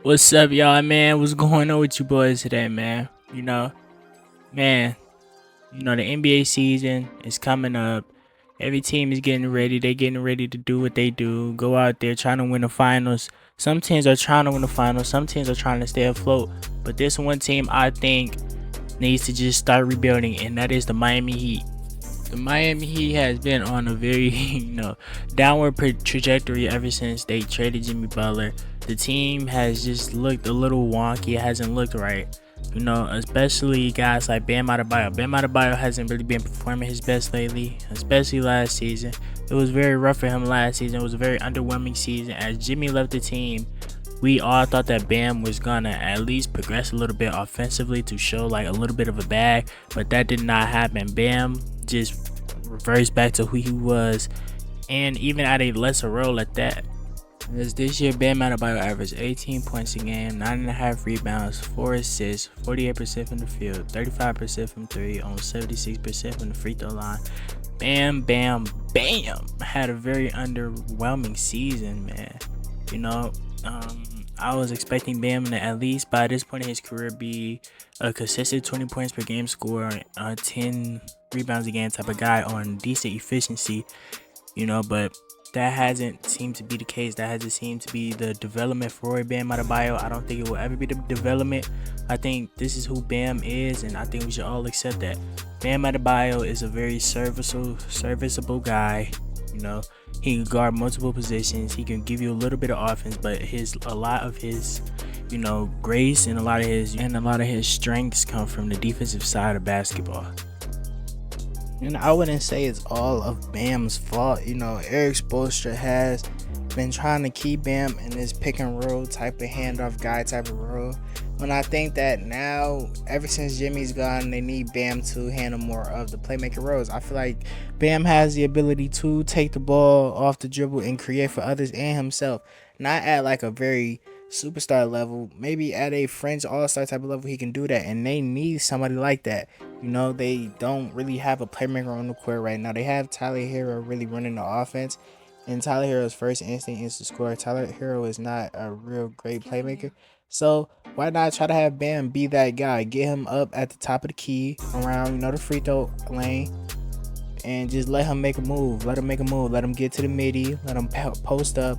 What's up, y'all, man? What's going on with you boys today, man? Man, the NBA season is coming up. Every team is getting ready. They're getting ready to do what they do. Go out there trying to win the finals. Some teams are trying to win the finals. Some teams are trying to stay afloat. But this one team, I think, needs to just start rebuilding, and that is the Miami Heat. The Miami Heat has been on a very, downward trajectory ever since they traded Jimmy Butler. The team has just looked a little wonky. It hasn't looked right. Especially guys like Bam Adebayo. Bam Adebayo hasn't really been performing his best lately, especially last season. It was very rough for him last season. It was a very underwhelming season. As Jimmy left the team, we all thought that Bam was gonna at least progress a little bit offensively to show like a little bit of a bag, but that did not happen. Bam just reversed back to who he was, and even at a lesser role at that. As this year, Bam Adebayo averaged 18 points a game, 9.5 rebounds, 4 assists, 48% from the field, 35% from 3, on 76% from the free throw line. Bam had a very underwhelming season, man. You know, I was expecting Bam to at least by this point in his career be a consistent 20 points per game scorer, 10 rebounds a game type of guy on decent efficiency, but that hasn't seemed to be the case. That hasn't seemed to be the development for Bam Adebayo. I don't think it will ever be the development. I think this is who Bam is, and I think we should all accept that. Bam Adebayo is a very serviceable guy. He can guard multiple positions. He can give you a little bit of offense, but a lot of his, grace and a lot of his strengths come from the defensive side of basketball. And I wouldn't say it's all of Bam's fault. Eric Spoelstra has been trying to keep Bam in this pick and roll type of handoff guy type of role. When I think that now, ever since Jimmy's gone, they need Bam to handle more of the playmaker roles. I feel like Bam has the ability to take the ball off the dribble and create for others and himself. Not at like a very superstar level, maybe at a fringe all-star type of level he can do that, and they need somebody like that. They don't really have a playmaker on the court right now. They have Tyler Hero really running the offense, and Tyler Hero's first instinct is to score. Tyler Hero is not a real great playmaker, so why not try to have Bam be that guy? Get him up at the top of the key around the free throw lane, and just let him make a move. Let him get to the midi. Let him post up,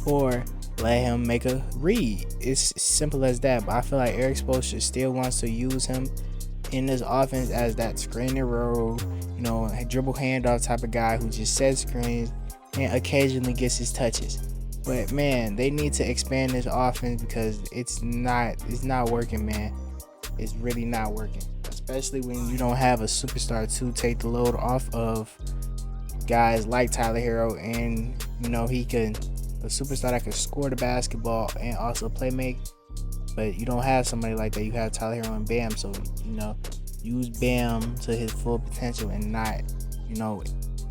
or let him make a read. It's simple as that. But I feel like Eric Spoelstra still wants to use him in this offense as that screening role, dribble handoff type of guy who just sets screens and occasionally gets his touches. But man, they need to expand this offense because it's not working, man. It's really not working, especially when you don't have a superstar to take the load off of guys like Tyler Hero, and he can a superstar that can score the basketball and also play make. But you don't have somebody like that. You have Tyler Hero and Bam, so use Bam to his full potential and not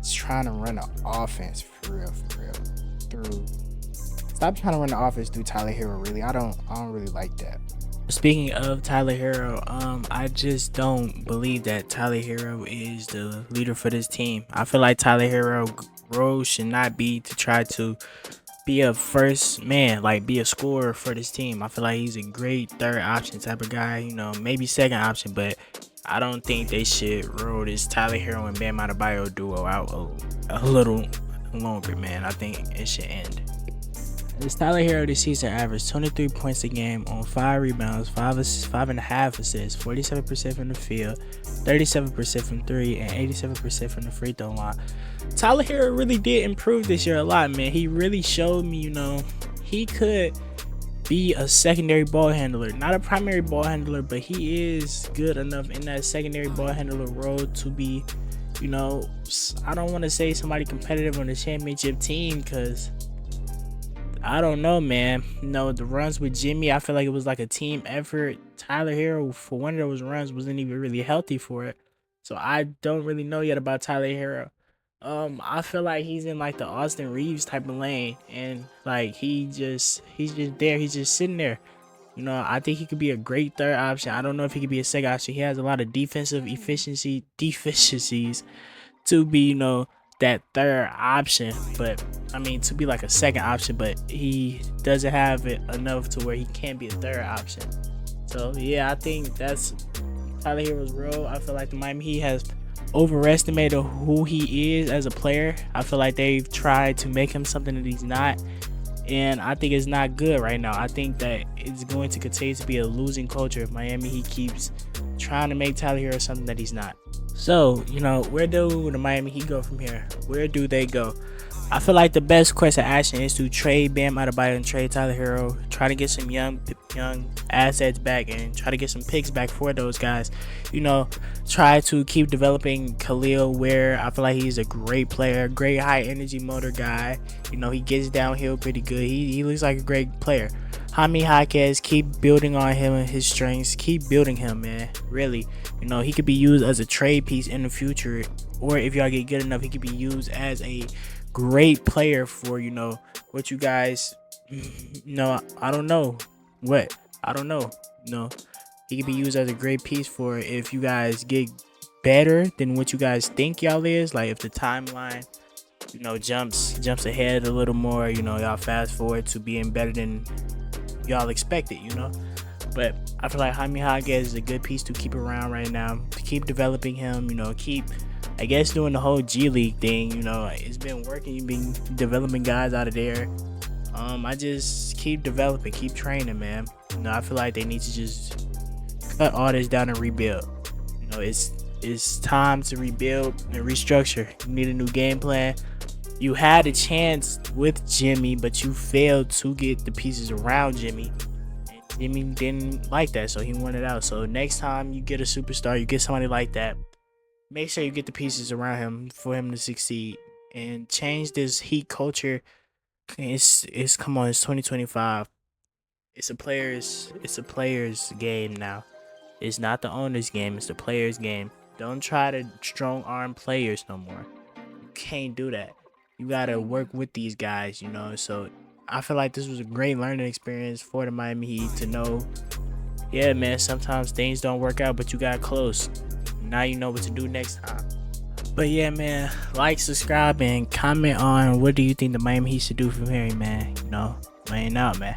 trying to run the offense for real through. Stop trying to run the offense through Tyler Hero. Really, I don't really like that. Speaking of Tyler Hero, I just don't believe that Tyler Hero is the leader for this team. I feel like Tyler Hero role should not be to try to be a first man, like be a scorer for this team. I feel like he's a great third option type of guy, maybe second option, but I don't think they should roll this Tyler Hero and Bam Adebayo duo out a little longer, man. I think it should end. This Tyler Hero this season averaged 23 points a game on 5 rebounds, 5.5 assists, 47% from the field, 37% from 3, and 87% from the free throw line. Tyler Hero really did improve this year a lot, man. He really showed me, he could be a secondary ball handler. Not a primary ball handler, but he is good enough in that secondary ball handler role to be, I don't want to say somebody competitive on the championship team because I don't know, man. The runs with Jimmy, I feel like it was like a team effort. Tyler Hero, for one of those runs, wasn't even really healthy for it. So I don't really know yet about Tyler Hero. I feel like he's in like the Austin Reeves type of lane, and like he's just there. He's just sitting there. I think he could be a great third option. I don't know if he could be a second option. He has a lot of defensive deficiencies to be, that third option, but I mean to be like a second option, but he doesn't have it enough to where he can't be a third option. So yeah, I think that's Tyler Hero's role. I feel like the Miami Heat has overestimated who he is as a player. I feel like they've tried to make him something that he's not, and I think it's not good right now. I think that it's going to continue to be a losing culture if Miami Heat keeps trying to make Tyler Hero something that he's not. So, where do the Miami Heat go from here? Where do they go? I feel like the best course of action is to trade Bam Adebayo and trade Tyler Hero. Try to get some young assets back and try to get some picks back for those guys. Try to keep developing Khalil Ware. I feel like he's a great player, great high energy motor guy. He gets downhill pretty good. He looks like a great player. Jaime Jaquez, keep building on him and his strengths. Keep building him, man. Really. He could be used as a trade piece in the future. Or if y'all get good enough, he could be used as a great player for, what you guys, I don't know. What? I don't know. He could be used as a great piece for if you guys get better than what you guys think y'all is. Like if the timeline, jumps ahead a little more, y'all fast forward to being better than y'all expected, But I feel like Jaime Jaquez is a good piece to keep around right now, to keep developing him, keep, I guess, doing the whole G League thing. It's been working. You've been developing guys out of there. I just keep developing, keep training, man. I feel like they need to just cut all this down and rebuild. It's time to rebuild and restructure. You need a new game plan. You had a chance with Jimmy, but you failed to get the pieces around Jimmy. And Jimmy didn't like that, so he wanted out. So next time you get a superstar, you get somebody like that, make sure you get the pieces around him for him to succeed and change this Heat culture. It's come on, it's 2025. It's a player's game now. It's not the owner's game, it's the player's game. Don't try to strong arm players no more. You can't do that. You gotta work with these guys, So I feel like this was a great learning experience for the Miami Heat to know, yeah, man, sometimes things don't work out, but you got close. Now you know what to do next time. But yeah, man, like, subscribe, and comment on what do you think the Miami Heat should do from here, man. Man out, man.